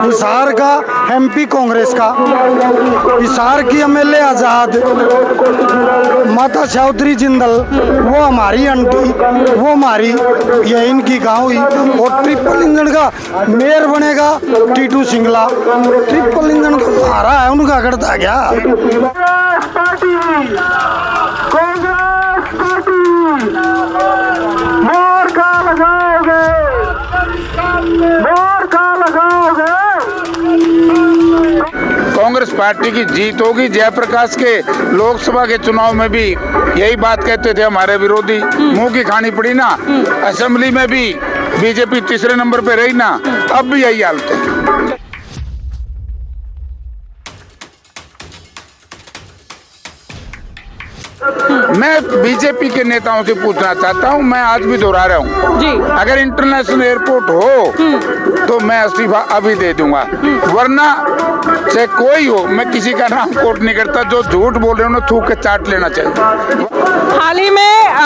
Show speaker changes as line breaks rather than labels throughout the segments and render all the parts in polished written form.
हिसार का एमपी कांग्रेस का, हिसार की एमएलए आजाद, माता चौधरी जिंदल, वो हमारी आंटी, वो हमारी, ये इनकी गांव हुई। और ट्रिपल इंजन का मेयर बनेगा टीटू सिंगला। ट्रिपल इंजन का मारा है उनका करता क्या।
कांग्रेस पार्टी की जीत होगी। जयप्रकाश के लोकसभा के चुनाव में भी यही बात कहते थे हमारे विरोधी, मुंह की खानी पड़ी ना। असेंबली में भी बीजेपी तीसरे नंबर पे रही ना, अब भी यही हालत है। मैं बीजेपी के नेताओं से पूछना चाहता हूं, मैं आज भी दोहरा रहा हूं जी, अगर इंटरनेशनल एयरपोर्ट हो तो मैं इस्तीफा अभी दे दूंगा, वरना चाहे कोई हो, मैं किसी का नाम कोट नहीं करता, जो झूठ बोल रहे हो थूक के चाट लेना चाहिए।
हाल ही में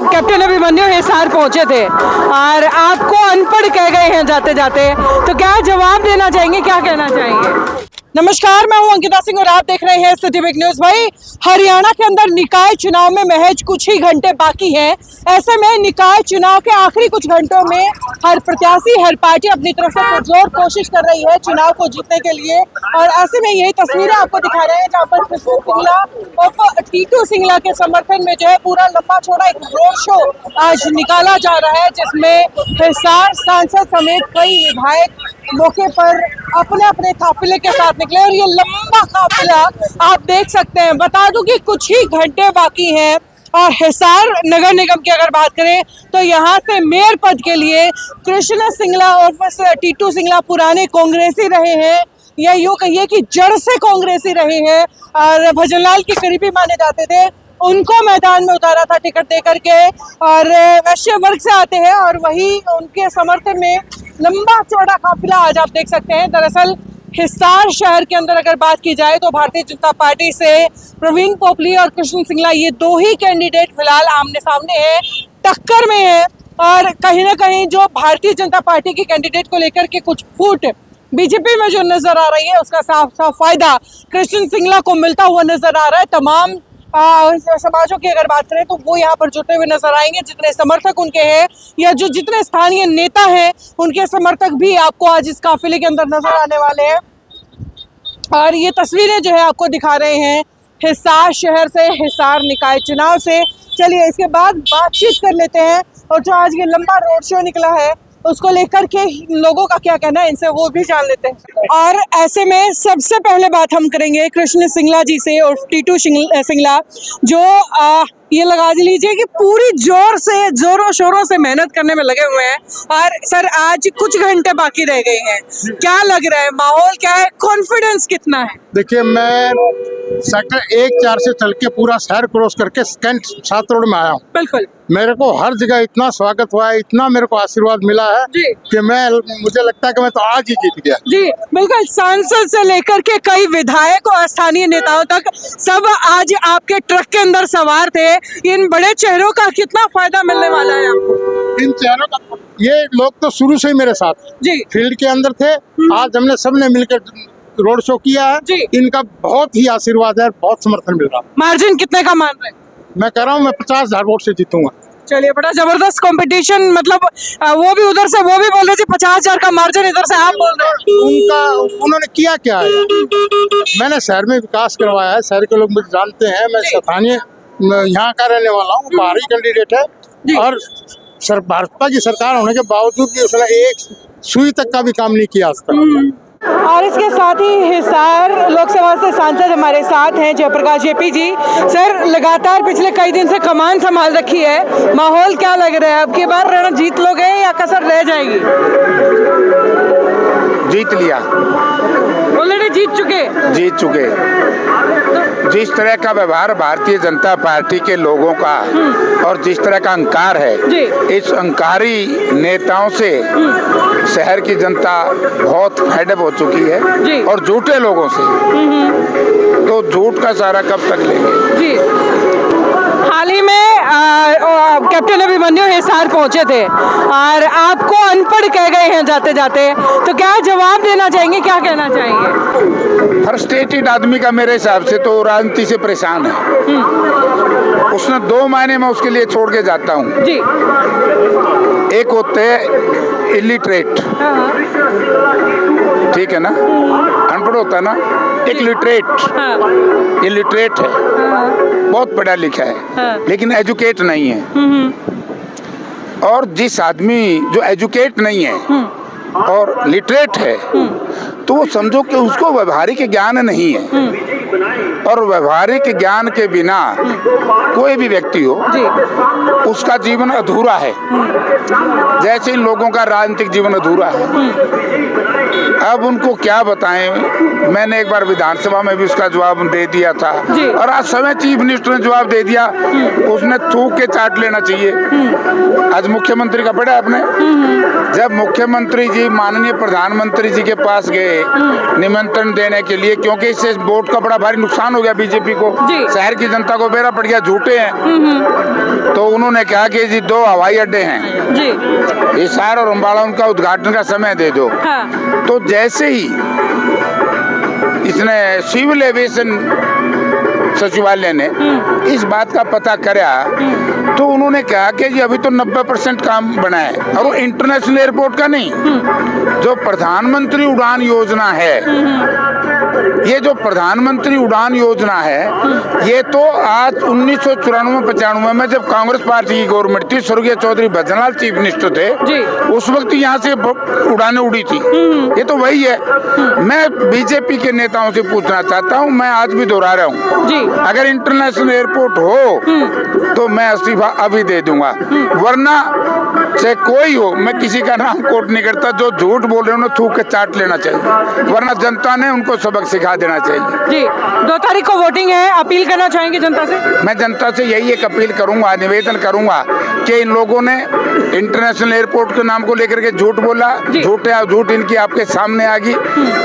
कैप्टन अभिमन्यु हिसार पहुंचे थे और आपको अनपढ़ कह गए हैं जाते जाते, तो क्या जवाब देना चाहेंगे, क्या कहना चाहेंगे? नमस्कार, मैं हूं अंकिता सिंह और आप देख रहे हैं सिटी बिग न्यूज। भाई, हरियाणा के अंदर निकाय चुनाव में महज कुछ ही घंटे बाकी हैं। ऐसे में निकाय चुनाव के आखिरी कुछ घंटों में हर प्रत्याशी, हर पार्टी अपनी तरफ से पुरजोर कोशिश कर रही है चुनाव को जीतने के लिए। और ऐसे में यही तस्वीरें आपको दिखा रहे हैं जहाँ पर कृष्ण सिंगला और टीटू सिंगला के समर्थन में जो है पूरा लंबा चौड़ा एक रोड शो आज निकाला जा रहा है, जिसमें हिसार सांसद समेत कई विधायक मौके पर अपने अपने काफिले के साथ निकले। और ये लंबा काफिला आप देख सकते हैं। बता दूं कि कुछ ही घंटे बाकी हैं। और हिसार नगर निगम की अगर बात करें तो यहाँ से मेयर पद के लिए कृष्ण सिंगला और टीटू सिंगला पुराने कांग्रेसी रहे हैं, या यूँ कहिए कि जड़ से कांग्रेसी रहे हैं और भजनलाल के करीबी माने जाते थे। उनको मैदान में उतारा था टिकट दे करके, और वैश्य वर्ग से आते हैं और वही उनके समर्थन में लंबा चौड़ा काफिला आज आप देख सकते हैं। दरअसल हिसार शहर के अंदर अगर बात की जाए तो भारतीय जनता पार्टी से प्रवीण पोपली और कृष्ण सिंगला, ये दो ही कैंडिडेट फिलहाल आमने सामने हैं, टक्कर में है। और कहीं ना कहीं जो भारतीय जनता पार्टी के कैंडिडेट को लेकर के कुछ फूट बीजेपी में जो नजर आ रही है, उसका साफ साफ फायदा कृष्ण सिंगला को मिलता हुआ नजर आ रहा है। तमाम समाजों की अगर बात करें तो वो यहाँ पर जुटे हुए नजर आएंगे, जितने समर्थक उनके हैं या जो जितने स्थानीय नेता हैं उनके समर्थक भी आपको आज इस काफिले के अंदर नजर आने वाले हैं। और ये तस्वीरें जो है आपको दिखा रहे हैं हिसार शहर से, हिसार निकाय चुनाव से। चलिए इसके बाद बातचीत कर लेते हैं और जो आज ये लंबा रोड शो निकला है उसको लेकर के लोगों का क्या कहना है, इनसे वो भी जान लेते हैं। और ऐसे में सबसे पहले बात हम करेंगे कृष्ण सिंगला जी से और टीटू सिंगला, जो ये लगा लीजिए कि पूरी जोरों शोरों से मेहनत करने में लगे हुए हैं। और सर, आज कुछ घंटे बाकी रह गए हैं, क्या लग रहा है, माहौल क्या है, कॉन्फिडेंस कितना है?
देखिए, मैं सेक्टर 1-4 से चल के पूरा शहर क्रॉस करके कैंट 7 रोड में आया हूँ।
बिल्कुल,
मेरे को हर जगह इतना स्वागत हुआ है, इतना मेरे को आशीर्वाद मिला है कि मुझे लगता है कि मैं तो आज ही जीत गया
जी। बिल्कुल, सांसद से लेकर के कई विधायक और स्थानीय नेताओं तक सब आज आपके ट्रक के अंदर सवार थे। इन बड़े चेहरों का कितना फायदा मिलने वाला है आपको?
इन चेहरों का, ये लोग तो शुरू से ही मेरे साथ
जी
फील्ड के अंदर थे। आज हमने सबने मिलकर रोड शो किया है
जी।
इनका बहुत ही आशीर्वाद है, बहुत समर्थन मिल रहा है।
मार्जिन कितने का मान रहे हैं?
मैं कह रहा हूँ मैं 50,000 वोट से जीतूंगा।
चलिए, बड़ा जबरदस्त कंपटीशन, मतलब वो भी उधर से वो भी बोल रहे थे 50,000 का मार्जिन, इधर से आप बोल रहे हैं।
उन्होंने किया क्या है? मैंने शहर में विकास करवाया है, शहर के लोग मुझे जानते हैं, मैं स्थानीय यहाँ का रहने वाला हूँ, बाहरी कैंडिडेट है। और भाजपा की सरकार होने के बावजूद भी उसने एक सुई तक का भी काम नहीं किया आज तक।
और इसके साथ ही हिसार लोकसभा से सांसद हमारे साथ हैं जयप्रकाश जेपी जी। सर, लगातार पिछले कई दिन से कमान संभाल रखी है, माहौल क्या लग रहा है, अब की बार रण जीत लोगे या कसर रह जाएगी?
जीत लिया,
ऑलरेडी जीत चुके।
जिस तरह का व्यवहार भारतीय जनता पार्टी के लोगों का और जिस तरह का अहंकार है, इस अहंकारी नेताओं से शहर की जनता बहुत फेडअप हो चुकी है। और झूठे लोगों से तो झूठ का सहारा कब तक लेंगे
जी। हाल ही में कैप्टन अभिमन्यु हिसार पहुंचे थे और आपको अनपढ़ कह गए हैं जाते जाते, तो क्या जवाब देना चाहेंगे, क्या कहना चाहेंगे?
फ्रस्ट्रेटेड आदमी का मेरे हिसाब से तो राजनीति से परेशान है। उसने 2 महीने में उसके लिए छोड़ के जाता हूँ।
जी।
एक होते हैं इलिटरेट, ठीक है ना, अनपढ़ होता है ना, एक लिटरेट, इलिटरेट है, बहुत पढ़ा लिखा है लेकिन एजुकेट नहीं है। और जिस आदमी जो एजुकेट नहीं है और लिटरेट है तो वो समझो कि उसको व्यवहारिक ज्ञान नहीं है, और व्यवहारिक ज्ञान के बिना कोई भी व्यक्ति हो उसका जीवन अधूरा है, जैसे इन लोगों का राजनीतिक जीवन अधूरा है। अब उनको क्या बताएं, मैंने एक बार विधानसभा में भी उसका जवाब दे दिया था और आज समय चीफ मिनिस्टर ने जवाब दे दिया, उसने थूक के चाट लेना चाहिए। आज मुख्यमंत्री का पढ़ा आपने, जब मुख्यमंत्री जी माननीय प्रधानमंत्री जी के पास गए निमंत्रण देने के लिए, क्योंकि इससे वोट का बड़ा भारी नुकसान हो गया बीजेपी को, शहर की जनता को बेरा पड़ गया, झूठे हैं, तो उन्होंने कहा कि जी 2 हवाई अड्डे हैं जी, हिसार और अम्बाला, उनका उद्घाटन का समय दे दो। तो जैसे ही इसने सिविल एविएशन सचिवालय ने इस बात का पता करा तो उन्होंने कहा कि जी अभी तो 90% काम बना है, और वो इंटरनेशनल एयरपोर्ट का नहीं, जो प्रधानमंत्री उड़ान योजना है, ये जो प्रधानमंत्री उड़ान योजना है, ये तो आज 1994-95 में जब कांग्रेस पार्टी की गवर्नमेंट थी, स्वर्गीय चौधरी भजनलाल चीफ मिनिस्टर थे, उस वक्त यहाँ से उड़ानें उड़ी थी, ये तो वही है। मैं बीजेपी के नेताओं से पूछना चाहता हूँ, मैं आज भी दोहरा रहा हूँ, अगर इंटरनेशनल एयरपोर्ट हो तो मैं इस्तीफा अभी दे दूंगा, वरना चाहे कोई हो, मैं किसी का नाम कोट नहीं करता, जो झूठ बोल रहे हैं उन्हें थूक के चाट लेना चाहिए, वरना जनता ने उनको सबक सिखा देना चाहिए।
जी, 2 तारीख को वोटिंग है, अपील करना चाहेंगे जनता से?
मैं जनता से यही एक अपील करूंगा, निवेदन करूंगा कि इन लोगों ने इंटरनेशनल एयरपोर्ट के नाम को लेकर के झूठ बोला, झूठ इनकी आपके सामने आ गई।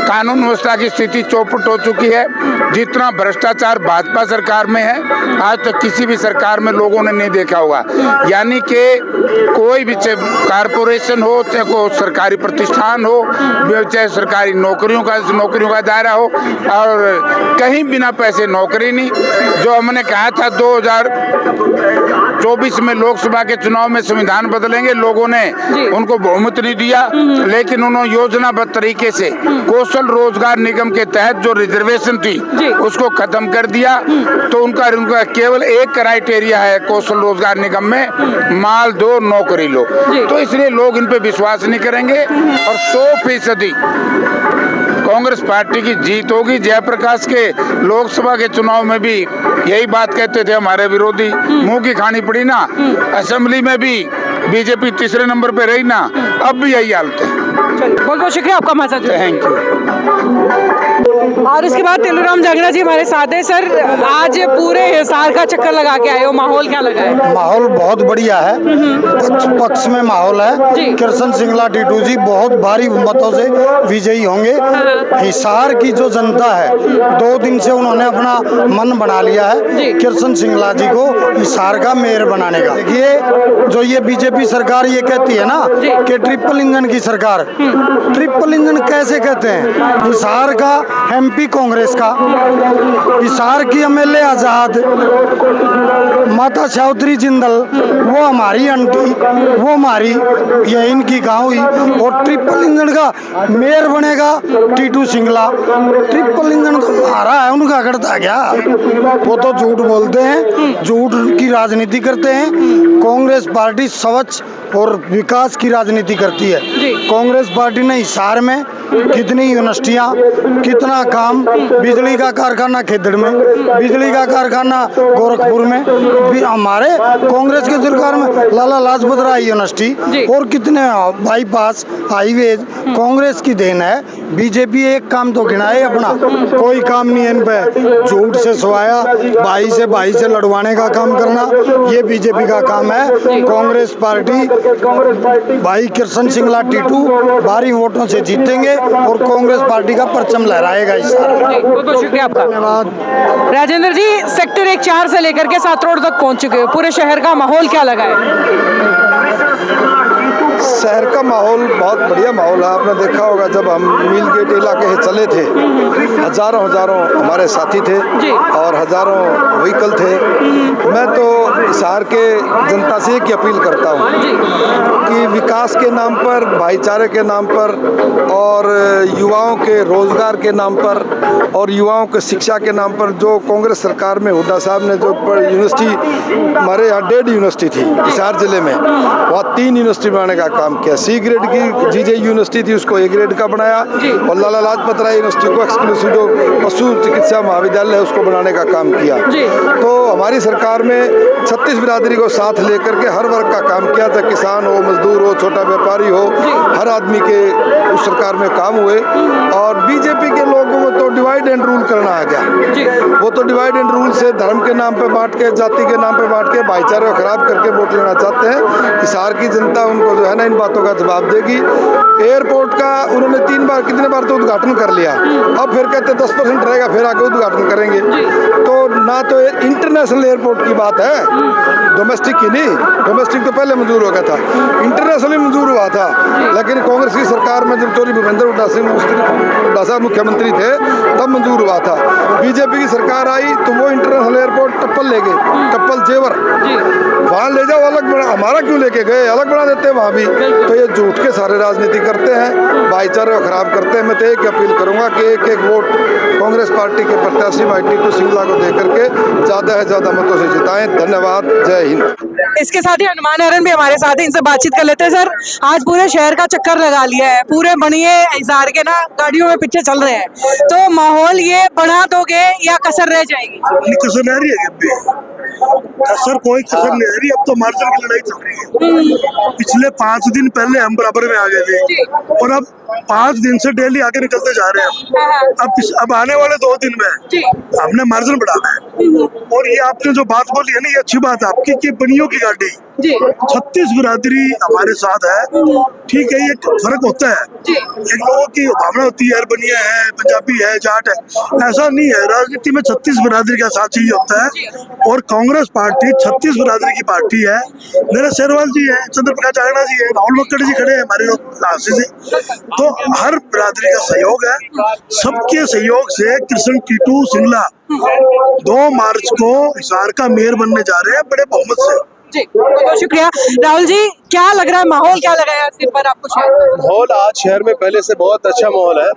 कानून व्यवस्था की स्थिति चौपट हो चुकी है, जितना भ्रष्टाचार भाजपा सरकार में है आज तक किसी भी सरकार में लोगों ने नहीं देखा होगा। यानी कि कोई भी, चाहे कारपोरेशन हो, चाहे कोई सरकारी प्रतिष्ठान हो, चाहे सरकारी नौकरियों का दायरा हो, और कहीं बिना पैसे नौकरी नहीं। जो हमने कहा था 2024 में लोकसभा के चुनाव में संविधान बदलेंगे, लोगों ने उनको बहुमत नहीं दिया, लेकिन उन्होंने योजनाबद्ध तरीके से कौशल रोजगार निगम के तहत जो रिजर्वेशन थी उसको खत्म कर दिया। तो उनका केवल एक क्राइटेरिया है कौशल रोजगार निगम में, माल दो नौकरी लो, तो इसलिए लोग इन पे विश्वास नहीं करेंगे और 100% कांग्रेस पार्टी की जीत होगी। जयप्रकाश के लोकसभा के चुनाव में भी यही बात कहते थे हमारे विरोधी, मुंह की खानी पड़ी ना, असेंबली में भी बीजेपी 3रे नंबर पे रही ना, अब भी यही हालत है।
बहुत बहुत शुक्रिया आपका मैसेज,
थैंक यू।
और इसके बाद तिलूराम जांगड़ा जी हमारे साथ हैं। सर, आज पूरे हिसार का चक्कर लगा के आए हो, माहौल क्या लगा है?
माहौल बहुत बढ़िया है, पक्ष में माहौल है। कृष्ण सिंगला टीटू जी बहुत भारी मतों से विजयी होंगे। हिसार की जो जनता है 2 दिन से उन्होंने अपना मन बना लिया है कृष्ण सिंगला जी को हिसार का मेयर बनाने का। देखिए, जो ये बीजेपी सरकार ये कहती है ना कि ट्रिपल इंजन की सरकार, ट्रिपल इंजन कैसे कहते हैं? हिसार का एमपी कांग्रेस का, हिसार की एमएलए आजाद माता चौधरी जिंदल, वो हमारी आंटी, वो हमारी, ये इनकी गाँव हुई, और ट्रिपल इंजन का मेयर बनेगा टीटू सिंगला। ट्रिपल इंजन तो हमारा है, उनका करता क्या? वो तो झूठ बोलते हैं, झूठ की राजनीति करते हैं। कांग्रेस पार्टी स्वच्छ और विकास की राजनीति करती है। कांग्रेस पार्टी ने हिसार में कितनी यूनिवर्सिटियाँ, कितना काम, बिजली का कारखाना खेदड़ में, बिजली का कारखाना गोरखपुर में, हमारे कांग्रेस की सरकार में लाला लाजपत राय यूनिवर्सिटी, और कितने बाईपास, हाईवेज कांग्रेस की देन है। बीजेपी एक काम तो गिनाए अपना, कोई काम नहीं है इन पे, झूठ से सवाया भाई से लड़वाने का काम करना, ये बीजेपी का काम है। कांग्रेस पार्टी भाई कृष्ण सिंगला टीटू भारी वोटों से जीतेंगे और कांग्रेस पार्टी का परचम लहराएगा।
बहुत बहुत शुक्रिया आपका।
धन्यवाद।
राजेंद्र जी, सेक्टर 1-4 से लेकर के 7 रोड तक पहुंच चुके हो, पूरे शहर का माहौल क्या लगा है?
शहर का माहौल बहुत बढ़िया माहौल है। आपने देखा होगा जब हम मिल गेट इलाके से चले थे, हजारों हमारे साथी थे और हजारों व्हीकल थे। मैं तो शहर के जनता से एक अपील करता हूँ कि विकास के नाम पर, भाईचारे के नाम पर और युवाओं के रोजगार के नाम पर और युवाओं के शिक्षा के नाम पर जो कांग्रेस सरकार में हुड्डा साहब ने जो यूनिवर्सिटी, हमारे यहाँ 1.5 यूनिवर्सिटी थी हिसार जिले में, वहाँ 3 यूनिवर्सिटी बनाने का काम किया। C ग्रेड की जीजे यूनिवर्सिटी थी उसको A ग्रेड का बनाया और लाला लाजपत राय यूनिवर्सिटी को एक्सक्लूसिव जो पशु चिकित्सा महाविद्यालय है उसको बनाने का काम किया। तो हमारी सरकार में 36 बिरादरी को साथ लेकर के हर वर्ग का काम किया था, किसान हो, मजदूर हो, छोटा व्यापारी हो, हर आदमी के उस सरकार में काम हुए। और बीजेपी के लोगों को तो डिवाइड एंड रूल करना आ गया। वो तो डिवाइड एंड रूल से धर्म के नाम पे बांट के, जाति के नाम पे बांट के भाईचारे को खराब करके वोट लेना चाहते हैं। हिसार की जनता उनको जो है ना इन बातों का जवाब देगी। एयरपोर्ट का उन्होंने 3 बार, कितने बार तो उद्घाटन कर लिया, अब फिर कहते 10% रहेगा, फिर आगे उद्घाटन करेंगे। तो ना तो इंटरनेशनल एयरपोर्ट की बात है, डोमेस्टिक की नहीं। डोमेस्टिक तो पहले मंजूर हो गया था, इंटरनेशनल मंजूर हुआ था। लेकिन कांग्रेस की सरकार में जब चौधरी भूपेंद्र हुड्डा साहब मुख्यमंत्री थे तब मंजूर हुआ था। बीजेपी की सरकार आई तो वो इंटरनेशनल एयरपोर्ट टप्पल ले गए, टप्पल जेवर वहाँ ले जाओ, अलग बना, हमारा क्यों लेके गए, अलग बना देते हैं वहाँ भी। तो ये झूठ के सारे राजनीति करते हैं, भाईचारे को खराब करते हैं। मैं तो एक अपील करूंगा कि एक वोट कांग्रेस पार्टी के प्रत्याशी भाई टीटू सिंगला को दे करके ज़्यादा से ज़्यादा मतों से जिताएं। धन्यवाद, जय हिंद।
इसके साथ ही हनुमान हरन भी हमारे साथ है, इनसे बातचीत कर लेते हैं। सर, आज पूरे शहर का चक्कर लगा लिया है, पूरे बनिए हिसार के ना गाड़ियों में पीछे चल रहे हैं, तो माहौल ये बढ़ा दोगे या कसर रह जाएगी?
कसर रह रही है, कसर कोई कसर नहीं रही। अब तो मार्जिन की लड़ाई चल रही है। पिछले 5 दिन पहले हम बराबर में आ गए थे और अब 5 दिन से डेली आगे निकलते जा रहे हैं। अब आने वाले 2 दिन में हमने मार्जिन बढ़ाना है। और ये आपने जो बात बोली है ना, ये अच्छी बात है आपकी कि बनियों की गाड़ी 36 बिरादरी हमारे साथ है। ठीक है, ये फर्क होता है, एक लोगों की भावना होती है, यार बनिया है, पंजाबी है, जाट है, ऐसा नहीं है। राजनीति में 36 बिरादरी का साथ चाहिए होता है और कांग्रेस पार्टी 36 बिरादरी की पार्टी है। मेरे शेरवाल जी है, चंद्र प्रकाश आगना जी है, राहुल मक्कड़ जी खड़े हैं हमारे लोग से। तो हर बिरादरी का सहयोग है, सबके सहयोग से कृष्ण टीटू सिंगला 2 मार्च को हिसार का मेयर बनने जा रहे हैं बड़े बहुमत से।
जी, बहुत शुक्रिया। राहुल जी, क्या लग रहा है, माहौल क्या लग रहा है सिर पर आपको?
माहौल आज शहर में पहले से बहुत अच्छा माहौल है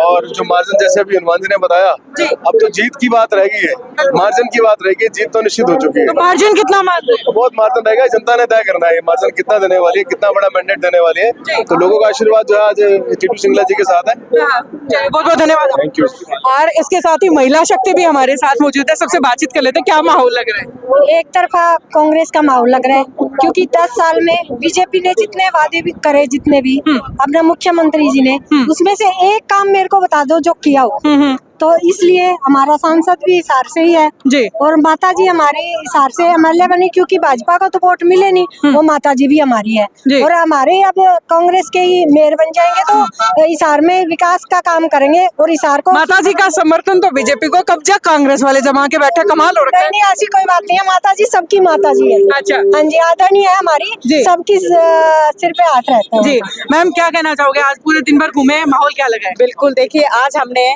और जो मार्जिन जैसे अभी हनुमान जी ने बताया, अब तो जीत की बात रह गई है, मार्जिन की बात रह गई, जीत तो निश्चित हो चुकी है।
तो मार्जिन कितना मार्जिन?
तो बहुत मार्जिन रहेगा, जनता ने तय करना है मार्जिन कितना देने वाली है, कितना बड़ा मैंडेट देने वाली है। तो लोगों का आशीर्वाद जो है आज टीटू सिंगला जी के साथ है।
बहुत बहुत धन्यवाद,
थैंक यू।
और इसके साथ ही महिला शक्ति भी हमारे साथ मौजूद है, सबसे बातचीत कर लेते हैं। क्या माहौल लग रहा है?
एक तरफा कांग्रेस का माहौल लग रहा है, क्योंकि 10 साल में बीजेपी ने जितने वादे भी करे, जितने भी अपना मुख्यमंत्री जी ने, उसमें से एक काम मेरे को बता दो जो किया हो। तो इसलिए हमारा सांसद भी हिसार से ही है
जी, और
माता जी हमारी हिसार से एमएलए बनी, क्योंकि भाजपा को तो वोट मिले नहीं, वो माता जी भी हमारी है। और हमारे अब कांग्रेस के ही मेयर बन जाएंगे तो हिसार में विकास का काम करेंगे। और हिसार को
माता जी का समर्थन तो बीजेपी को, कब्जा कांग्रेस वाले जमा के बैठे, कमाल हो रहा है।
नहीं, ऐसी कोई बात नहीं है, माता जी सबकी माता जी है।
अच्छा,
हाँ जी, आदरणीय है हमारी, सबकी सिर पे हाथ रहता है
जी। मैम, क्या कहना चाहोगे, आज पूरे दिन भर घूमे, माहौल क्या लगा है?
बिल्कुल, देखिए आज हमने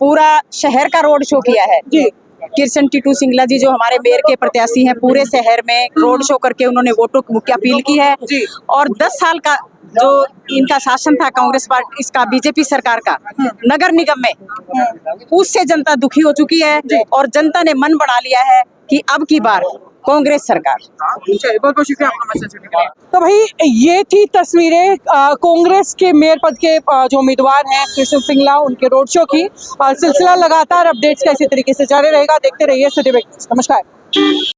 पूरा शहर का रोड शो किया है जी। कृष्ण टीटू सिंगला जी जो हमारे मेयर के प्रत्याशी हैं, पूरे शहर में रोड शो करके उन्होंने वोटों की अपील की है जी। और 10 साल का जो इनका शासन था कांग्रेस पार्टी, इसका बीजेपी सरकार का नगर निगम में, उससे जनता दुखी हो चुकी है और जनता ने मन बना लिया है कि अब की बार कांग्रेस सरकार।
बहुत बहुत शुक्रिया आपका मैसेज देने के लिए। तो भाई, ये थी तस्वीरें कांग्रेस के मेयर पद के जो उम्मीदवार हैं कृष्ण सिंगला, उनके रोड शो की। सिलसिला लगातार अपडेट्स का इसी तरीके से जारी रहेगा। देखते रहिए सिटी वेब न्यूज़। नमस्कार।